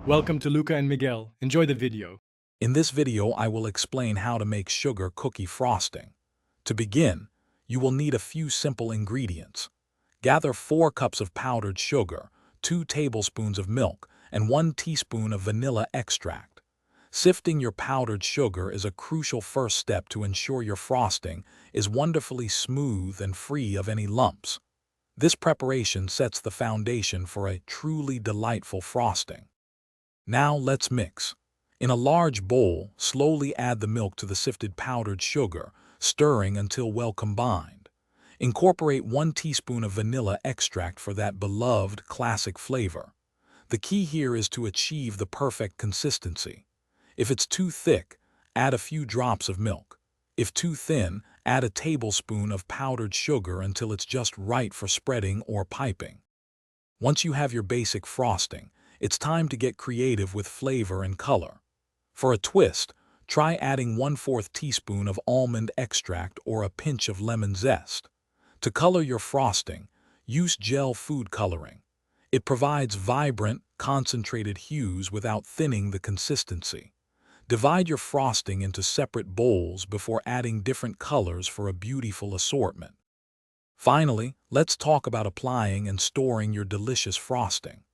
Welcome to Luca and Miguel. Enjoy the video. In this video, I will explain how to make sugar cookie frosting. To begin, you will need a few simple ingredients. Gather 4 cups of powdered sugar, 2 tablespoons of milk, and 1 teaspoon of vanilla extract. Sifting your powdered sugar is a crucial first step to ensure your frosting is wonderfully smooth and free of any lumps. This preparation sets the foundation for a truly delightful frosting. Now let's mix. In a large bowl, slowly add the milk to the sifted powdered sugar, stirring until well combined. Incorporate 1 teaspoon of vanilla extract for that beloved classic flavor. The key here is to achieve the perfect consistency. If it's too thick, add a few drops of milk. If too thin, add a tablespoon of powdered sugar until it's just right for spreading or piping. Once you have your basic frosting, it's time to get creative with flavor and color. For a twist, try adding 1/4 teaspoon of almond extract or a pinch of lemon zest. To color your frosting, use gel food coloring. It provides vibrant, concentrated hues without thinning the consistency. Divide your frosting into separate bowls before adding different colors for a beautiful assortment. Finally, let's talk about applying and storing your delicious frosting.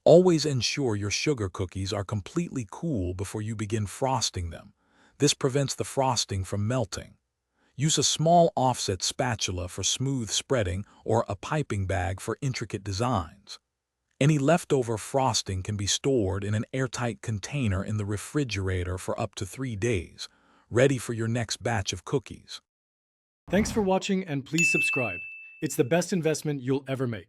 Always ensure your sugar cookies are completely cool before you begin frosting them. This prevents the frosting from melting. Use a small offset spatula for smooth spreading or a piping bag for intricate designs. Any leftover frosting can be stored in an airtight container in the refrigerator for up to 3 days, ready for your next batch of cookies. Thanks for watching and please subscribe. It's the best investment you'll ever make.